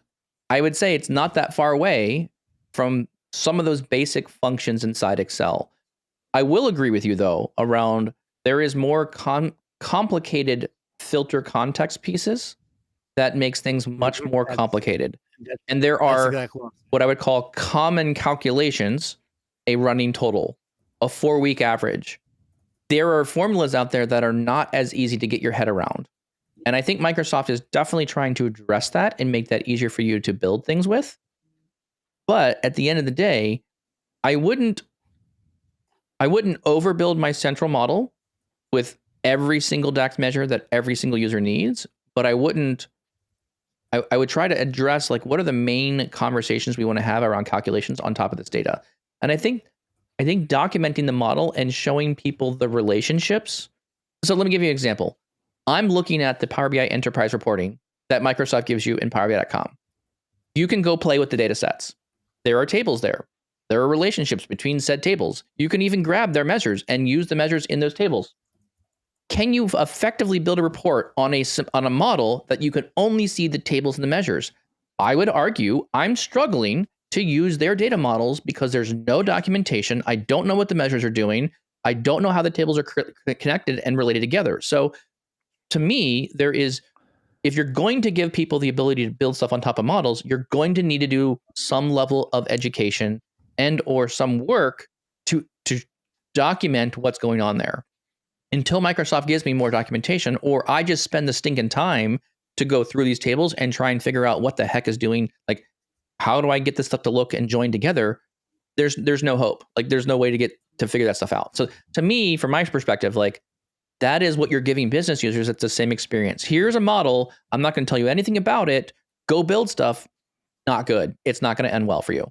I would say it's not that far away from some of those basic functions inside Excel. I will agree with you, though, around there is more complicated filter context pieces that makes things much more complicated. And there are what I would call common calculations, a running total, a 4-week average. There are formulas out there that are not as easy to get your head around. And I think Microsoft is definitely trying to address that and make that easier for you to build things with. But at the end of the day, I wouldn't overbuild my central model with every single DAX measure that every single user needs, but I would try to address, like, what are the main conversations we want to have around calculations on top of this data. And I think I think documenting the model and showing people the relationships. So let me give you an example. I'm looking at the Power BI enterprise reporting that Microsoft gives you in PowerBI.com. You can go play with the data sets. There are tables there. There are relationships between said tables. You can even grab their measures and use the measures in those tables. Can you effectively build a report on a model that you can only see the tables and the measures? I would argue I'm struggling to use their data models because there's no documentation. I don't know what the measures are doing. I don't know how the tables are connected and related together. So to me, if you're going to give people the ability to build stuff on top of models, you're going to need to do some level of education and or some work to document what's going on there. Until Microsoft gives me more documentation, or I just spend the stinking time to go through these tables and try and figure out what the heck is doing, like how do I get this stuff to look and join together? There's no hope. Like there's no way to figure that stuff out. So to me, from my perspective, like that is what you're giving business users. It's the same experience. Here's a model. I'm not going to tell you anything about it. Go build stuff. Not good. It's not going to end well for you.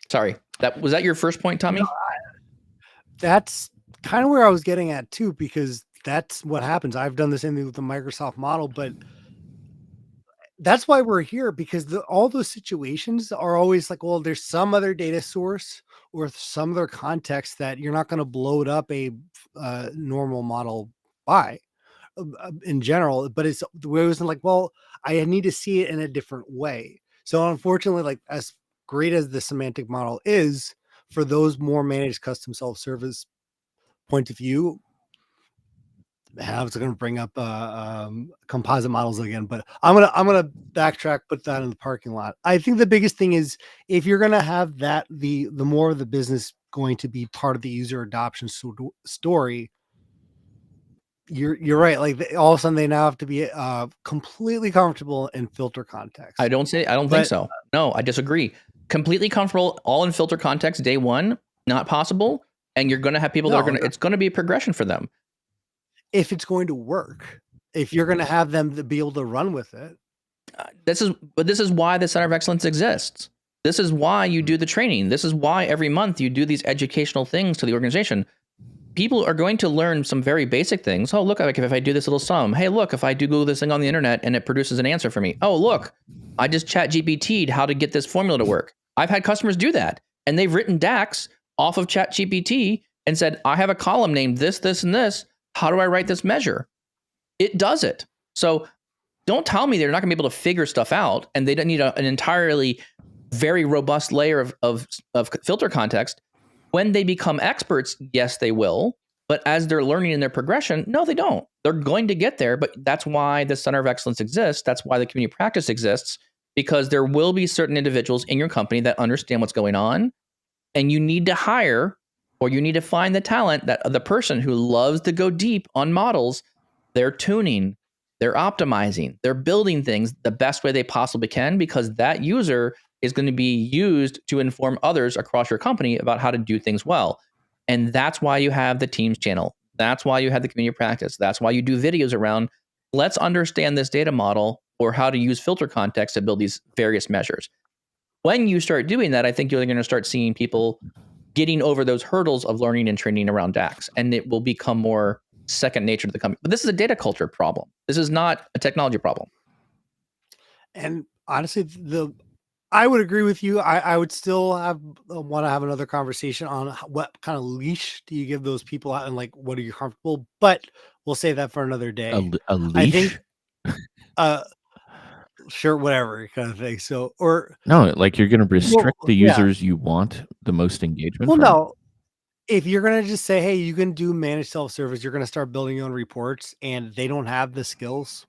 Sorry. Was that your first point, Tommy? No, that's kind of where I was getting at too, because that's what happens. I've done the same thing with the Microsoft model, but that's why we're here, because all those situations are always like, well, there's some other data source or some other context that you're not going to blow it up a normal model by in general, but it's the way it was like, well, I need to see it in a different way. So unfortunately, like as great as the semantic model is for those more managed custom self-service point of view, I was going to bring up composite models again, but I'm gonna backtrack, put that in the parking lot. I think the biggest thing is if you're going to have that, the more of the business going to be part of the user adoption story. You're right. Like all of a sudden they now have to be completely comfortable in filter context. I don't think so. No, I disagree. Completely comfortable all in filter context day one, not possible. And you're going to have people it's going to be a progression for them. If it's going to work, if you're going to have them to be able to run with it. This is why the Center of Excellence exists. This is why you do the training. This is why every month you do these educational things to the organization. People are going to learn some very basic things. Oh, look, like if I do this little sum. Hey, look, if I do Google this thing on the internet and it produces an answer for me. Oh, look, I just chat GPT'd how to get this formula to work. I've had customers do that. And they've written DAX off of chat GPT and said, I have a column named this, this, and this. How do I write this measure? It does it. So don't tell me they're not going to be able to figure stuff out and they don't need an entirely very robust layer of filter context. When they become experts, yes, they will. But as they're learning in their progression, no, they don't. They're going to get there. But that's why the Center of Excellence exists. That's why the community practice exists, because there will be certain individuals in your company that understand what's going on. And you need to hire, or you need to find the talent, that the person who loves to go deep on models. They're tuning, they're optimizing, they're building things the best way they possibly can, because that user is going to be used to inform others across your company about how to do things well. And that's why you have the Teams channel. That's why you have the community practice. That's why you do videos around, let's understand this data model or how to use filter context to build these various measures. When you start doing that, I think you're going to start seeing people getting over those hurdles of learning and training around DAX, and it will become more second nature to the company. But this is a data culture problem. This is not a technology problem. And honestly, I would agree with you. I would still want to have another conversation on what kind of leash do you give those people out and like, what are you comfortable? But we'll save that for another day. A leash? I think, sure, whatever kind of thing. So, or no, like you're going to restrict the users you want the most engagement from? No. If you're going to just say, hey, you can do managed self-service, you're going to start building your own reports and they don't have the skills.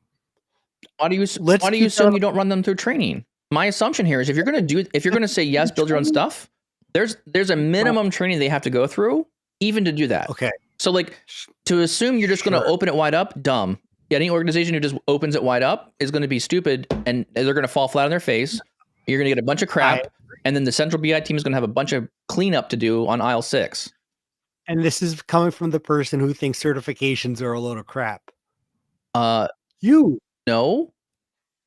Why do you assume you don't run them through training? My assumption here is if you're going to say yes, build your own stuff, there's a minimum training they have to go through even to do that. Okay. So like to assume you're just going to open it wide up, dumb. Any organization who just opens it wide up is going to be stupid and they're going to fall flat on their face. You're going to get a bunch of crap. And then the central BI team is going to have a bunch of cleanup to do on aisle 6. And this is coming from the person who thinks certifications are a load of crap. You? No.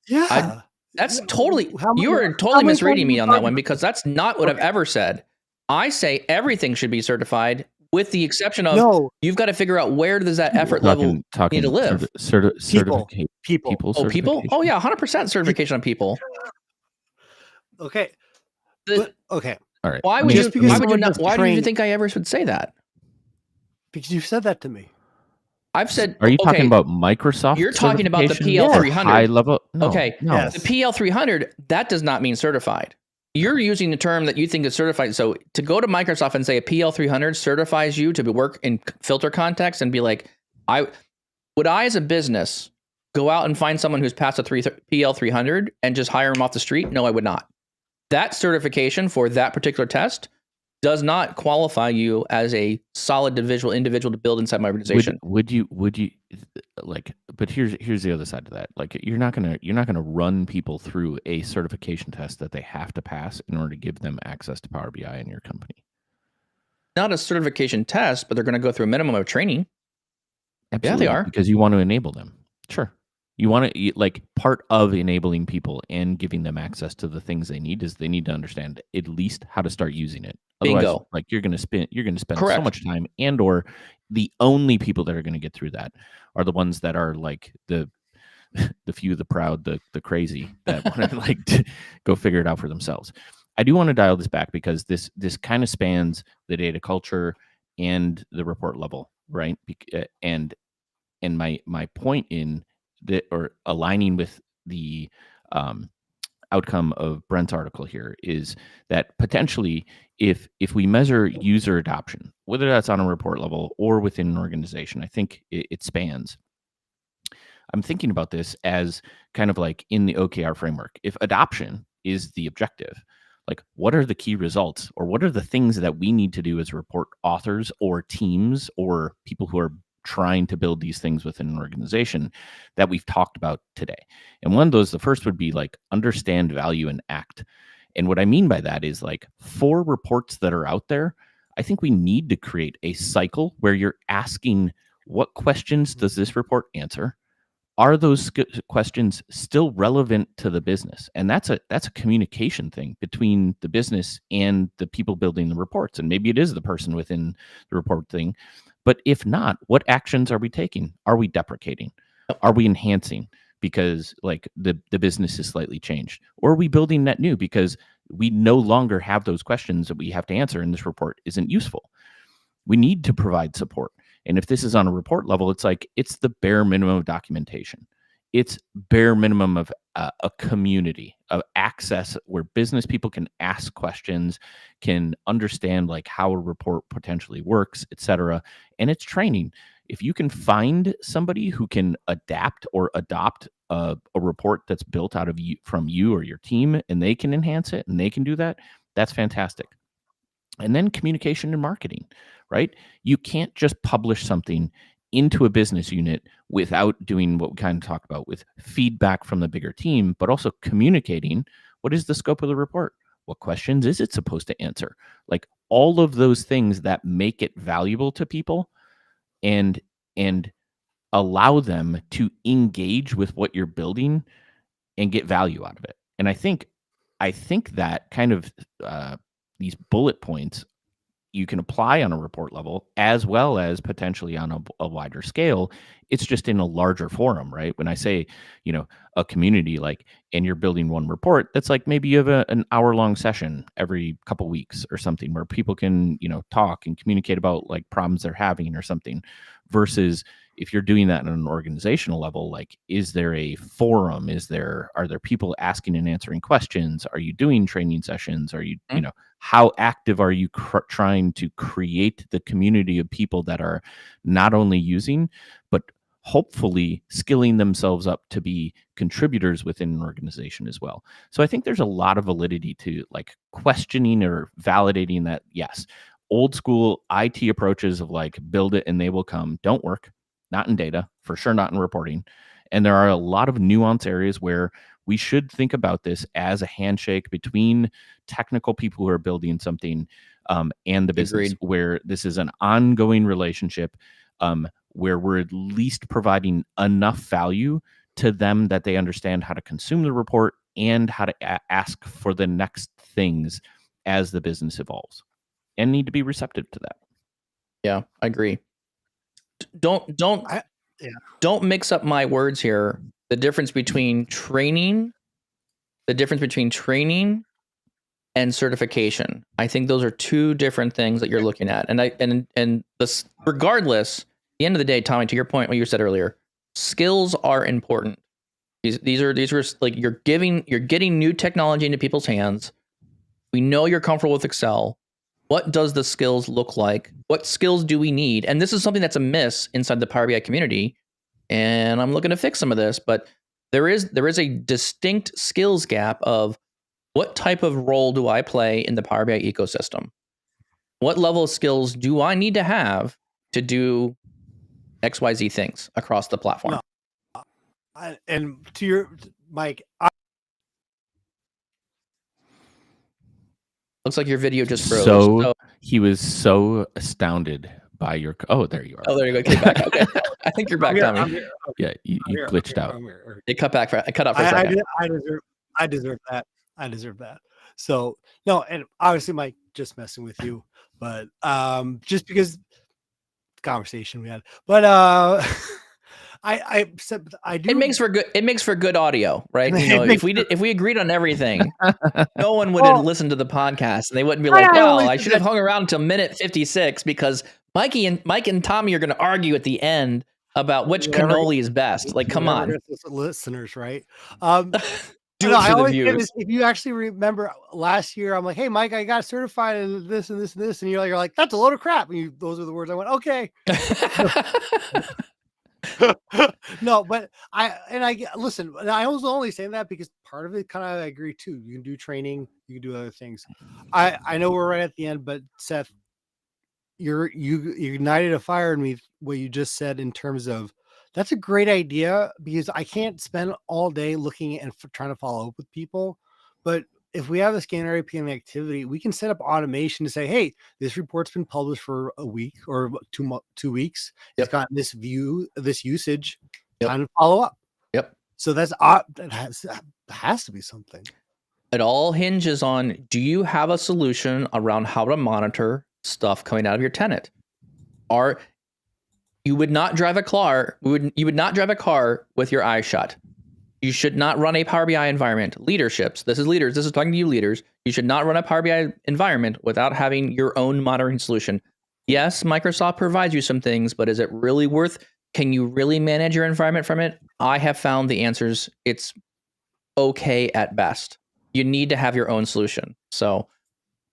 Yeah. That's totally, How you many- are how totally many misreading times me have on you that one talked- because that's not what I've Okay. ever said. I say everything should be certified with the exception of No, you've got to figure out where does that effort talking level need to live. people. people Oh, people? certification. Oh, yeah, 100% certification on people. Okay. The- Okay. All right. why I would mean, you? Just because Why would you someone not? does Why do you training- think I ever would say that? Because you said that to me. I've said. Are you okay, talking about Microsoft? You're talking about the certification or PL300. high level? No. Okay. No. Yes. The PL300, that does not mean certified. You're using the term that you think is certified. So to go to Microsoft and say a PL300 certifies you to work in filter context and be like, would I as a business go out and find someone who's passed a PL300 and just hire them off the street? No, I would not. That certification for that particular test does not qualify you as a solid individual to build inside my organization. Would you like? But here's the other side to that. Like, you're not gonna run people through a certification test that they have to pass in order to give them access to Power BI in your company. Not a certification test, but they're going to go through a minimum of training. Absolutely, Yeah, they are. because you want to enable them. Sure. You want to, like, part of enabling people and giving them access to the things they need is they need to understand at least how to start using it. Otherwise, Bingo. like, you're going to spend so Correct. much time, and or the only people that are going to get through that are the ones that are like the few, the proud, the crazy that want to like to go figure it out for themselves. I do want to dial this back because this kind of spans the data culture and the report level, right? And my point in that, or aligning with the outcome of Brent's article here, is that potentially if we measure user adoption, whether that's on a report level or within an organization, I think it spans. I'm thinking about this as kind of like in the OKR framework. If adoption is the objective, like, what are the key results, or what are the things that we need to do as report authors or teams or people who are trying to build these things within an organization that we've talked about today? And one of those, the first would be like understand, value, and act. And what I mean by that is, like, for reports that are out there, I think we need to create a cycle where you're asking, what questions does this report answer? Are those questions still relevant to the business? And that's a communication thing between the business and the people building the reports. And maybe it is the person within the report thing. But if not, what actions are we taking? Are we deprecating? Are we enhancing because, like, the business is slightly changed? Or are we building net new because we no longer have those questions that we have to answer and this report isn't useful? We need to provide support. And if this is on a report level, it's like, it's the bare minimum of documentation. It's bare minimum of a community of access where business people can ask questions, can understand like how a report potentially works, etc. And it's training. If you can find somebody who can adapt or adopt a report that's built out of you, from you or your team, and they can enhance it and they can do that, that's fantastic. And then communication and marketing, right? You can't just publish something into a business unit without doing what we kind of talked about with feedback from the bigger team, but also communicating what is the scope of the report? What questions is it supposed to answer? Like, all of those things that make it valuable to people and allow them to engage with what you're building and get value out of it. And I think that kind of these bullet points you can apply on a report level as well as potentially on a wider scale. It's just in a larger forum, right? When I say, a community, like, and you're building one report, that's like maybe you have an hour-long session every couple weeks or something where people can, talk and communicate about like problems they're having or something, versus if you're doing that on an organizational level, like, is there a forum? Are there people asking and answering questions? Are you doing training sessions? Are you, how active are you trying to create the community of people that are not only using, but hopefully skilling themselves up to be contributors within an organization as well? So I think there's a lot of validity to like questioning or validating that, yes, old school IT approaches of like build it and they will come don't work, not in data, for sure not in reporting. And there are a lot of nuance areas where we should think about this as a handshake between technical people who are building something and the business. Agreed. Where this is an ongoing relationship, where we're at least providing enough value to them that they understand how to consume the report and how to ask for the next things as the business evolves, and need to be receptive to that. Yeah, I agree. Don't mix up my words here. The difference between training and certification. I think those are two different things that you're looking at. And this, regardless, at the end of the day, Tommy, to your point, what you said earlier, skills are important. These are like you're getting new technology into people's hands. We know you're comfortable with Excel. What does the skills look like? What skills do we need? And this is something that's a miss inside the Power BI community. And I'm looking to fix some of this, but there is a distinct skills gap of what type of role do I play in the Power BI ecosystem? What level of skills do I need to have to do XYZ things across the platform? No. And to your Mike, looks like your video just froze. So he was so astounded by your. Oh, there you are. Oh, there you go. Came back. Okay, I think you're back, Tommy. Okay. Yeah, you glitched out. It cut out for a second. I deserve that. So no, and obviously Mike just messing with you, but just because conversation we had, but I do. It makes for good audio, right? You know, if we agreed on everything, no one would have listened to the podcast, and they wouldn't be like, "Well, I should have hung around until minute 56 because Mike and Tommy are going to argue at the end about which cannoli is best." Like, come on, listeners, right? Do it for the views. If you actually remember last year, I'm like, "Hey, Mike, I got certified in this and this and this," and you're like, "That's a load of crap." And those are the words I went, "Okay." No, but I listen. I was only saying that because part of it kind of I agree too. You can do training, you can do other things. I know we're right at the end, but Seth, you ignited a fire in me. What you just said in terms of that's a great idea because I can't spend all day looking and trying to follow up with people, but if we have a scanner API activity, we can set up automation to say, "Hey, this report's been published for a week or 2 weeks. Yep. It's got this view, this usage. Yep. Time to follow up." Yep. So that has to be something. It all hinges on: do you have a solution around how to monitor stuff coming out of your tenant? You would not drive a car. You would not drive a car with your eyes shut. You should not run a Power BI environment. Leaderships. This is leaders. This is talking to you, leaders. You should not run a Power BI environment without having your own monitoring solution. Yes, Microsoft provides you some things, but is it really worth? Can you really manage your environment from it? I have found the answers. It's okay at best. You need to have your own solution. So,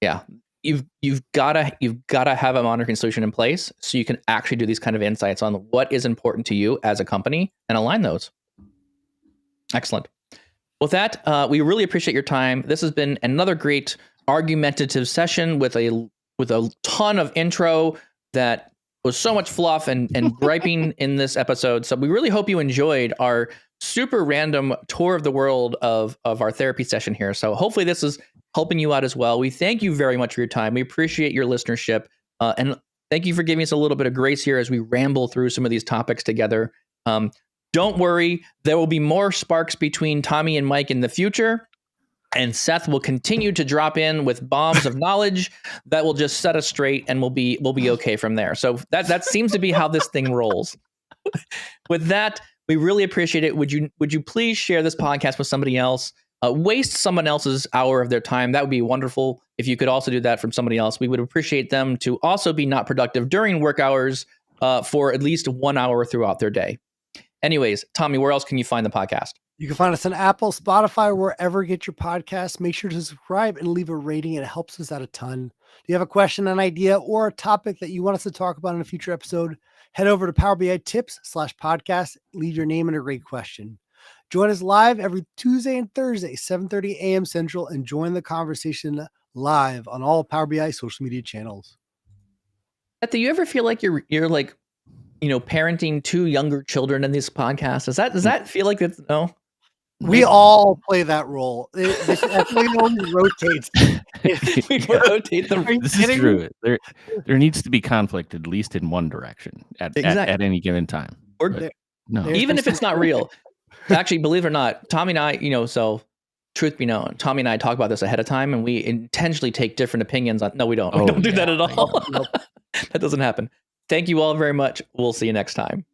yeah, you've got to have a monitoring solution in place so you can actually do these kind of insights on what is important to you as a company and align those. Excellent. With that, we really appreciate your time. This has been another great argumentative session with a ton of intro that was so much fluff and griping in this episode. So we really hope you enjoyed our super random tour of the world of our therapy session here. So hopefully this is helping you out as well. We thank you very much for your time. We appreciate your listenership. And thank you for giving us a little bit of grace here as we ramble through some of these topics together. Don't worry, there will be more sparks between Tommy and Mike in the future, and Seth will continue to drop in with bombs of knowledge that will just set us straight, and we'll be okay from there. So that seems to be how this thing rolls. With that, we really appreciate it. Would you please share this podcast with somebody else? Waste someone else's hour of their time. That would be wonderful. If you could also do that from somebody else, we would appreciate them to also be not productive during work hours for at least 1 hour throughout their day. Anyways, Tommy, where else can you find the podcast? You can find us on Apple, Spotify, wherever you get your podcasts. Make sure to subscribe and leave a rating. It helps us out a ton. Do you have a question, an idea, or a topic that you want us to talk about in a future episode? Head over to Power BI Tips/podcast. Leave your name and a great question. Join us live every Tuesday and Thursday, 7:30 a.m. Central, and join the conversation live on all Power BI social media channels. Do you ever feel like you're like, parenting two younger children in these podcasts? Does that feel like it's no? We all play that role. It only rotates. We rotate them. This is true. There needs to be conflict at least in one direction at any given time. No, even if it's not real. Actually, believe it or not, Tommy and I, so truth be known, Tommy and I talk about this ahead of time, and we intentionally take different opinions on. No, we don't. We Oh, don't do yeah, that at I all. Nope. That doesn't happen. Thank you all very much. We'll see you next time.